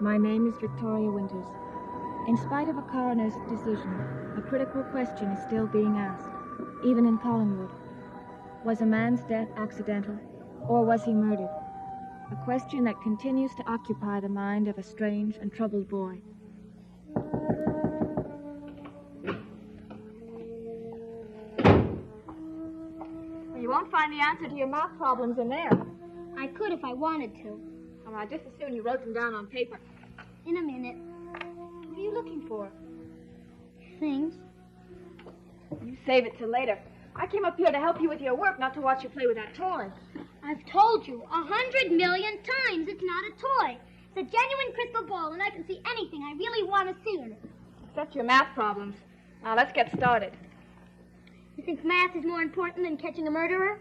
My name is Victoria Winters. In spite of a coroner's decision, a critical question is still being asked, even in Collingwood. Was a man's death accidental, or was he murdered? A question that continues to occupy the mind of a strange and troubled boy. You won't find the answer to your math problems in there. I could if I wanted to. Oh, I'd just as soon you wrote them down on paper. In a minute. What are you looking for? Things. You save it till later. I came up here to help you with your work, not to watch you play with that toy. I've told you 100 million times it's not a toy. It's a genuine crystal ball, and I can see anything I really want to see in it. Except your math problems. Now, let's get started. You think math is more important than catching a murderer?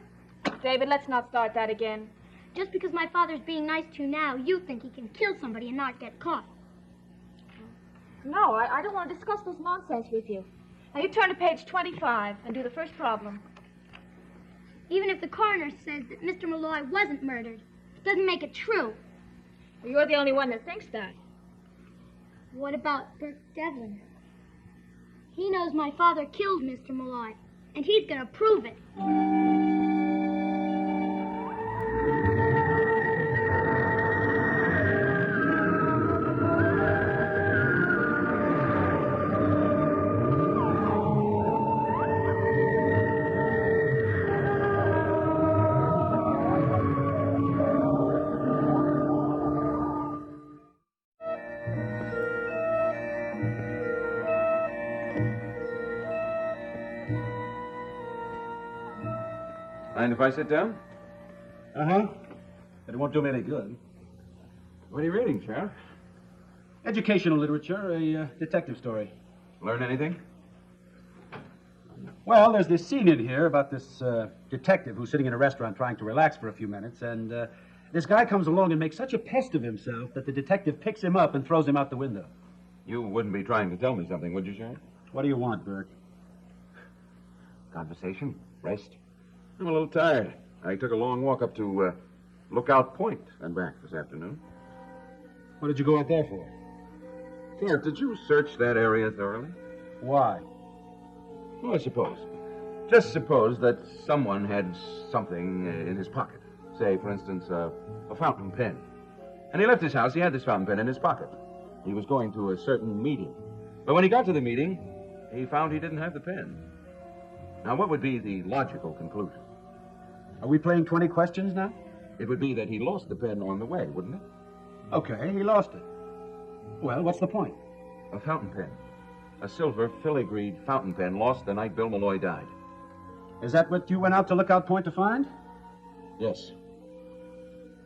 David, let's not start that again. Just because my father's being nice to you now, you think he can kill somebody and not get caught. No, I don't want to discuss this nonsense with you. Now, you turn to page 25 and do the first problem. Even if the coroner says that Mr. Malloy wasn't murdered, it doesn't make it true. Well, you're the only one that thinks that. What about Burke Devlin? He knows my father killed Mr. Malloy, and he's going to prove it. Mind if I sit down? Uh-huh. But it won't do me any good. What are you reading, Sheriff? Educational literature, a detective story. Learn anything? Well, there's this scene in here about this detective who's sitting in a restaurant trying to relax for a few minutes, and this guy comes along and makes such a pest of himself that the detective picks him up and throws him out the window. You wouldn't be trying to tell me something, would you, Sheriff? What do you want, Burke? Conversation? Rest? I'm a little tired. I took a long walk up to Lookout Point and back this afternoon. What did you go out there for? Sheriff, did you search that area thoroughly? Why? Well, just suppose that someone had something in his pocket. Say, for instance, a fountain pen. And he left his house, he had this fountain pen in his pocket. He was going to a certain meeting. But when he got to the meeting, he found he didn't have the pen. Now, what would be the logical conclusion? Are we playing 20 questions now? It would be that he lost the pen on the way, wouldn't it? Okay, he lost it. Well, what's the point? A fountain pen. A silver filigreed fountain pen lost the night Bill Malloy died. Is that what you went out to Lookout Point to find? Yes.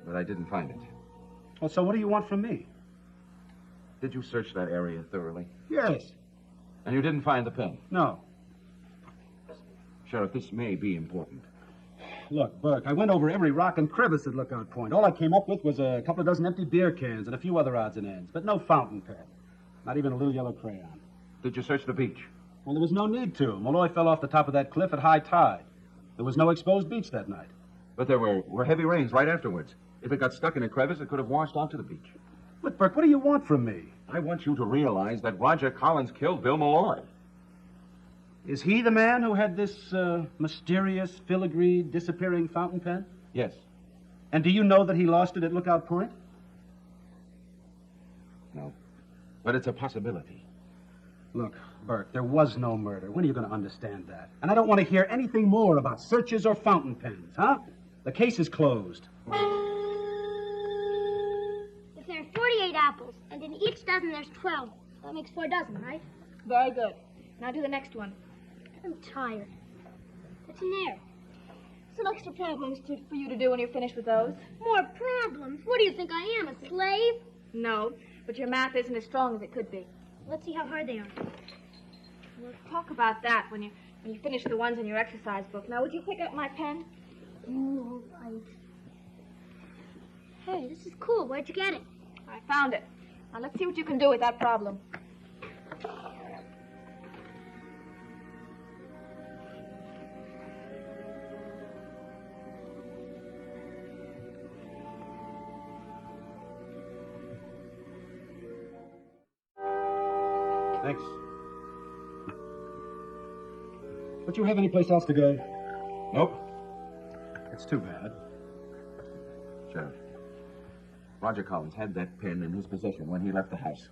But I didn't find it. Well, so what do you want from me? Did you search that area thoroughly? Yes. And you didn't find the pen? No. Sheriff, this may be important. Look, Burke, I went over every rock and crevice at Lookout Point. All I came up with was a couple of dozen empty beer cans and a few other odds and ends, but no fountain pen. Not even a little yellow crayon. Did you search the beach? Well, there was no need to. Malloy fell off the top of that cliff at high tide. There was no exposed beach that night. But there were heavy rains right afterwards. If it got stuck in a crevice, it could have washed onto the beach. Look, Burke, what do you want from me? I want you to realize that Roger Collins killed Bill Malloy. Is he the man who had this mysterious, filigreed, disappearing fountain pen? Yes. And do you know that he lost it at Lookout Point? No. But it's a possibility. Look, Burke, there was no murder. When are you going to understand that? And I don't want to hear anything more about searches or fountain pens, huh? The case is closed. If there are 48 apples, and in each dozen there's 12, that makes 4 dozen, right? Very good. Now do the next one. I'm tired. What's in there? Some extra problems for you to do when you're finished with those. More problems? What do you think I am, a slave? No, but your math isn't as strong as it could be. Let's see how hard they are. We'll talk about that when you finish the ones in your exercise book. Now, would you pick up my pen? All right. Hey, this is cool. Where'd you get it? I found it. Now, let's see what you can do with that problem. Thanks. Don't you have any place else to go? Nope. It's too bad. Sheriff, Roger Collins had that pen in his possession when he left the house.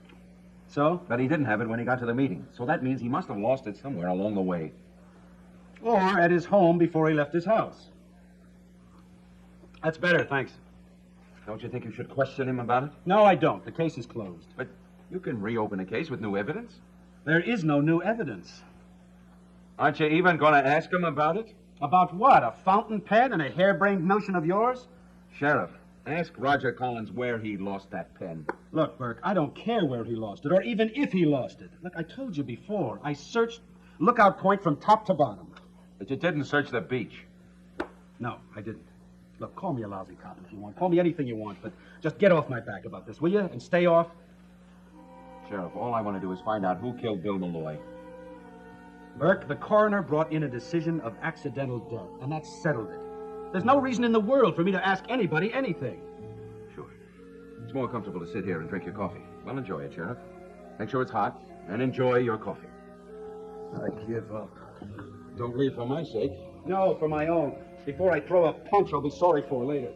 So? But he didn't have it when he got to the meeting. So that means he must have lost it somewhere along the way. Or at his home before he left his house. That's better, thanks. Don't you think you should question him about it? No, I don't. The case is closed. But you can reopen a case with new evidence. There is no new evidence. Aren't you even going to ask him about it? About what? A fountain pen and a harebrained notion of yours? Sheriff, ask Roger Collins where he lost that pen. Look, Burke, I don't care where he lost it, or even if he lost it. Look, I told you before, I searched Lookout Point from top to bottom. But you didn't search the beach. No, I didn't. Look, call me a lousy cop if you want. Call me anything you want, but just get off my back about this, will you? And stay off. Sheriff, all I want to do is find out who killed Bill Malloy. Burke, the coroner brought in a decision of accidental death, and that settled it. There's no reason in the world for me to ask anybody anything. Sure. It's more comfortable to sit here and drink your coffee. Well, enjoy it, Sheriff. Make sure it's hot, and enjoy your coffee. I give up. Don't leave for my sake. No, for my own. Before I throw a punch I'll be sorry for later.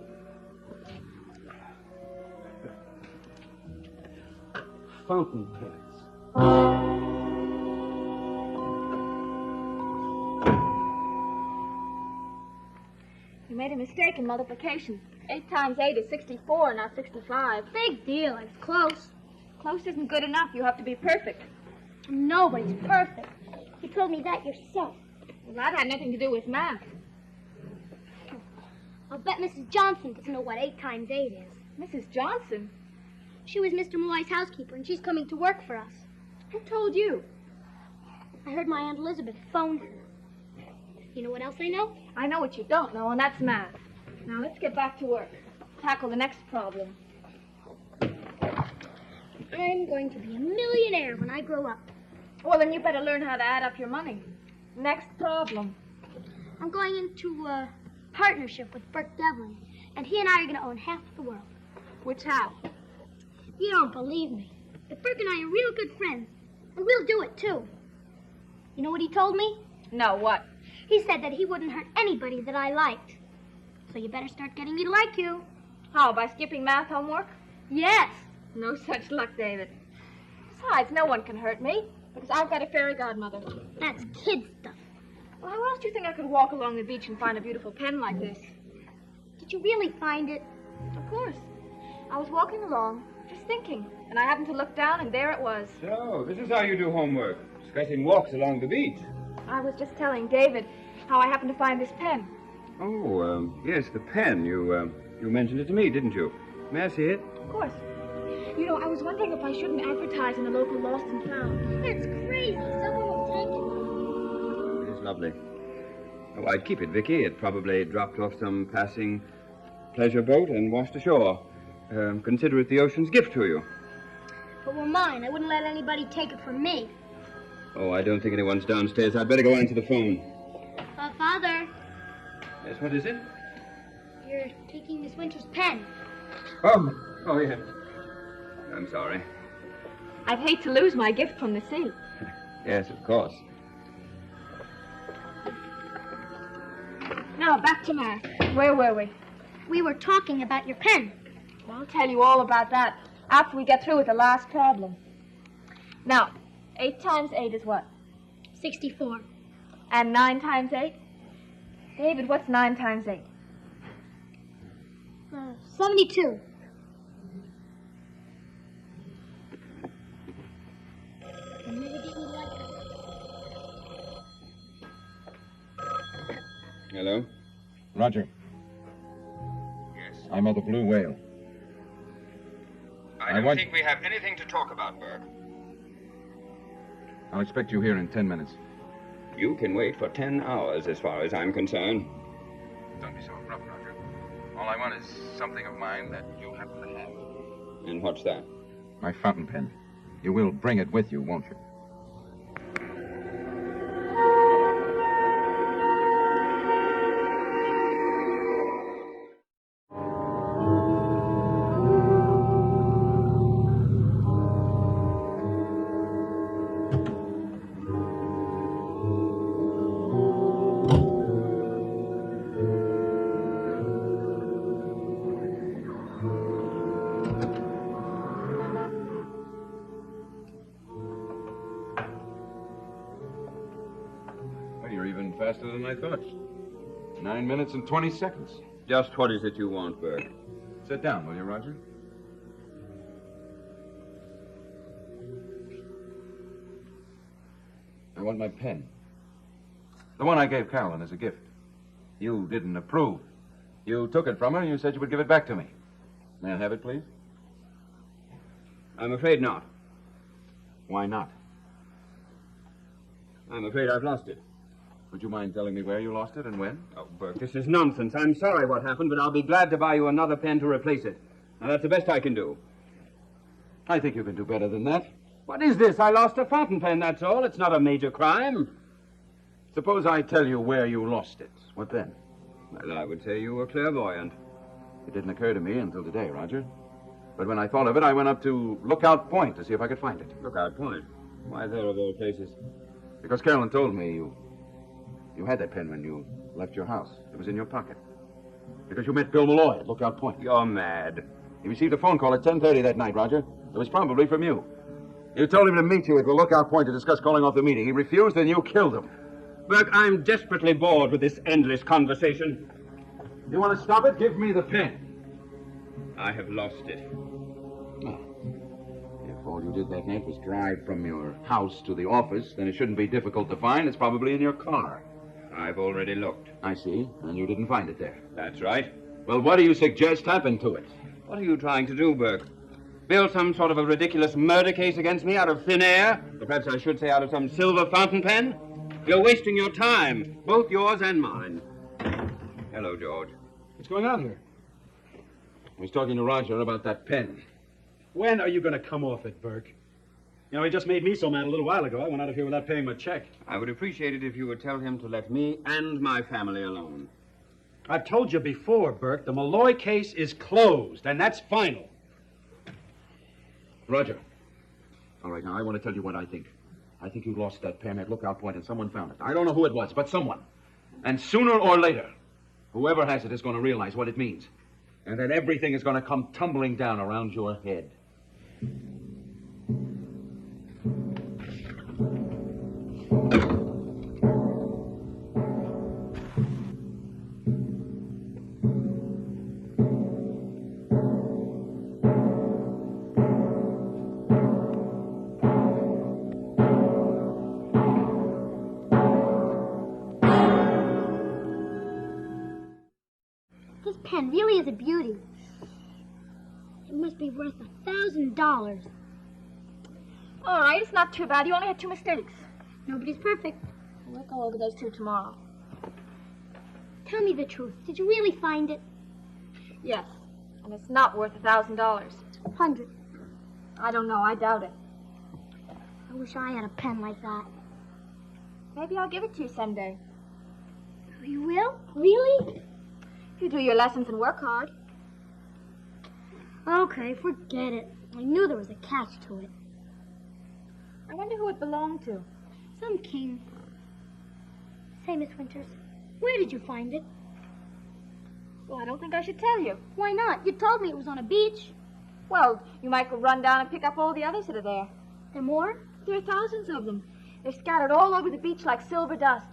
Fountain pens. You made a mistake in multiplication. 8 times 8 is 64, not 65. Big deal. I was close. Close isn't good enough. You have to be perfect. Nobody's perfect. You told me that yourself. Well, that had nothing to do with math. I'll bet Mrs. Johnson doesn't know what 8 times 8 is. Mrs. Johnson? She was Mr. Malloy's housekeeper, and she's coming to work for us. Who told you? I heard my Aunt Elizabeth phone her. You know what else I know? I know what you don't know, and that's math. Now, let's get back to work. Tackle the next problem. I'm going to be a millionaire when I grow up. Well, then you better learn how to add up your money. Next problem. I'm going into a partnership with Burke Devlin, and he and I are going to own half of the world. Which half? You don't believe me, but Burke and I are real good friends, and we'll do it, too. You know what he told me? No, what? He said that he wouldn't hurt anybody that I liked. So you better start getting me to like you. How, by skipping math homework? Yes. No such luck, David. Besides, no one can hurt me, because I've got a fairy godmother. That's kid stuff. Well, how else do you think I could walk along the beach and find a beautiful pen like this? Did you really find it? Of course. I was walking along, just thinking, and I happened to look down, and there it was. So, this is how you do homework, discussing walks along the beach. I was just telling David how I happened to find this pen. Oh, yes, the pen. You mentioned it to me, didn't you? May I see it? Of course. You know, I was wondering if I shouldn't advertise in the local Lost and Found. That's crazy. Someone will take it. It's lovely. Oh, I'd keep it, Vicky. It probably dropped off some passing pleasure boat and washed ashore. Consider it the ocean's gift to you. But we're mine. I wouldn't let anybody take it from me. Oh, I don't think anyone's downstairs. I'd better go answer the phone. Father, Yes, what is it? you're taking Miss Winter's pen. Oh, yeah. I'm sorry. I'd hate to lose my gift from the sea. Yes, of course. Now, back to math. Where were we? We were talking about your pen. I'll tell you all about that after we get through with the last problem. Now, 8 times 8 is what? 64. And 9 times 8? David, what's 9 times 8? 72. You never did me like that. Hello? Roger. Yes. I'm at the Blue Whale. I don't want- think we have anything to talk about, Burke. I'll expect you here in 10 minutes. You can wait for 10 hours as far as I'm concerned. Don't be so abrupt, Roger. All I want is something of mine that you happen to have. And what's that? My fountain pen. You will bring it with you, won't you? faster than I thought. 9 minutes and 20 seconds. Just what is it you want, Burke? Sit down, will you, Roger? I want my pen. The one I gave Carolyn as a gift. You didn't approve. You took it from her and you said you would give it back to me. May I have it, please? I'm afraid not. Why not? I'm afraid I've lost it. Would you mind telling me where you lost it and when? Oh, Burke, this is nonsense. I'm sorry what happened, but I'll be glad to buy you another pen to replace it. Now, that's the best I can do. I think you can do better than that. What is this? I lost a fountain pen, that's all. It's not a major crime. Suppose I tell you where you lost it. What then? Well, I would say you were clairvoyant. It didn't occur to me until today, Roger. But when I thought of it, I went up to Lookout Point to see if I could find it. Lookout Point? Why, there of all places. Because Carolyn told me you had that pen when you left your house. It was in your pocket. Because you met Bill Malloy at Lookout Point. You're mad. He received a phone call at 10:30 that night, Roger. It was probably from you. You told him to meet you at the Lookout Point to discuss calling off the meeting. He refused, and you killed him. Burke, I'm desperately bored with this endless conversation. You want to stop it? Give me the pen. I have lost it. Well, if all you did that night was drive from your house to the office, then it shouldn't be difficult to find. It's probably in your car. I've already looked. I see. And you didn't find it there. That's right. Well, what do you suggest happened to it? What are you trying to do, Burke? Build some sort of a ridiculous murder case against me out of thin air? Or perhaps I should say out of some silver fountain pen? You're wasting your time, both yours and mine. Hello, George. What's going on here? I was talking to Roger about that pen. When are you going to come off it, Burke? You know, he just made me so mad a little while ago. I went out of here without paying my check. I would appreciate it if you would tell him to let me and my family alone. I've told you before, Burke, the Malloy case is closed, and that's final. Roger. All right, now I want to tell you what I think. I think you lost that pen at Lookout Point and someone found it. I don't know who it was, but someone. And sooner or later, whoever has it is going to realize what it means. And then everything is going to come tumbling down around your head. This pen really is a beauty. It must be worth $1,000. All right, it's not too bad. You only had 2 mistakes. Nobody's perfect. We'll go over those 2 tomorrow. Tell me the truth. Did you really find it? Yes, and it's not worth $1,000. 100. I don't know. I doubt it. I wish I had a pen like that. Maybe I'll give it to you someday. You will? Really? If you do your lessons and work hard. Okay, forget it. I knew there was a catch to it. I wonder who it belonged to. Some king. Say, Miss Winters, where did you find it? Well, I don't think I should tell you. Why not? You told me it was on a beach. Well, you might go run down and pick up all the others that are there. There more? There are thousands of them. They're scattered all over the beach like silver dust.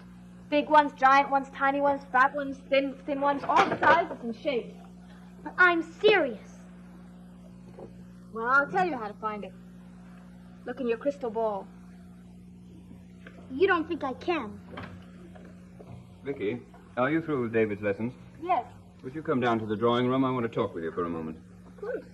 Big ones, giant ones, tiny ones, fat ones, thin ones, all sizes and shapes. But I'm serious. Well, I'll tell you how to find it. Look in your crystal ball. You don't think I can? Vicky, are you through with David's lessons? Yes, Would you come down to the drawing room? I want to talk with you for a moment. of course.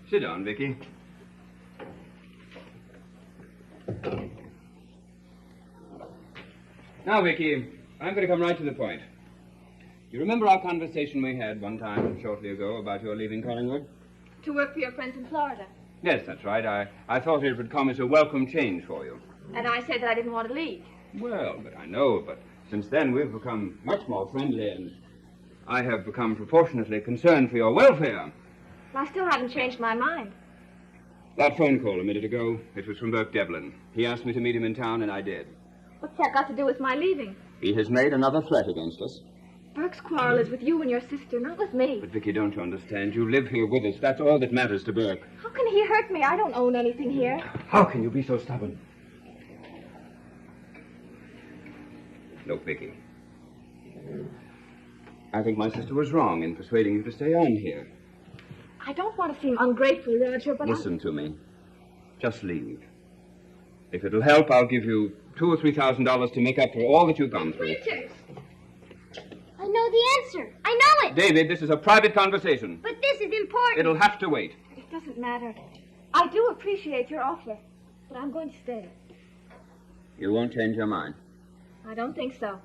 Sit down, Vicky. Now, Vicky, I'm going to come right to the point. You remember our conversation we had one time shortly ago about your leaving Collingwood? To work for your friends in Florida. Yes, that's right. I thought it would come as a welcome change for you. And I said that I didn't want to leave. Well, but I know, but since then we've become much more friendly, and I have become proportionately concerned for your welfare. I still haven't changed my mind. That phone call a minute ago, it was from Burke Devlin. He asked me to meet him in town, and I did. What's that got to do with my leaving? He has made another threat against us. Burke's quarrel is with you and your sister, not with me. But, Vicky, don't you understand? You live here with us. That's all that matters to Burke. How can he hurt me? I don't own anything here. How can you be so stubborn? Look, Vicky. I think my sister was wrong in persuading you to stay on here. I don't want to seem ungrateful, Roger, but Listen to me. Just leave. If it'll help, I'll give you $2,000 or $3,000 to make up for all that you've gone through. Winters! I know the answer. I know it. David, this is a private conversation. But this is important. It'll have to wait. It doesn't matter. I do appreciate your offer, but I'm going to stay. You won't change your mind. I don't think so.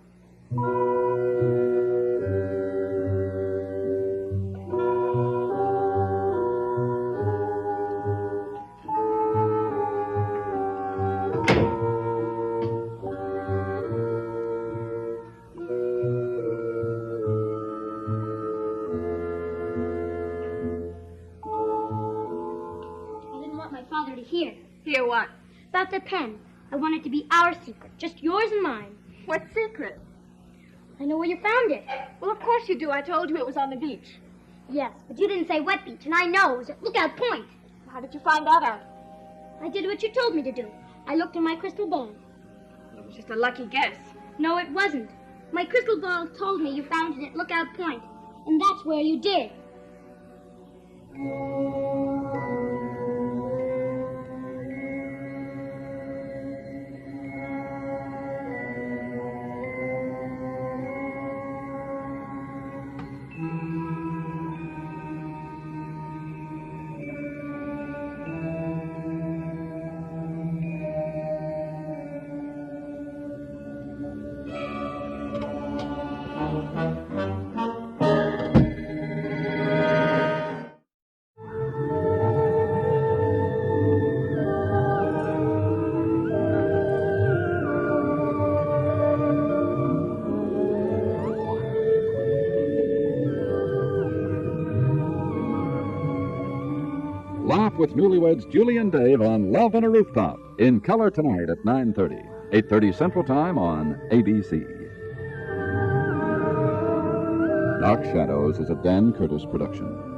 Hear what? About the pen. I want it to be our secret, just yours and mine. What secret? I know where you found it. Well, of course you do. I told you it was on the beach. Yes, but you didn't say what beach, and I know it was at Lookout Point. How did you find that out? I did what you told me to do. I looked in my crystal ball. It was just a lucky guess. No, it wasn't. My crystal ball told me you found it at Lookout Point, and that's where you did. Laugh with newlyweds Julie and Dave on Love on a Rooftop, in color tonight at 9:30, 8:30 Central Time on ABC. Dark Shadows is a Dan Curtis production.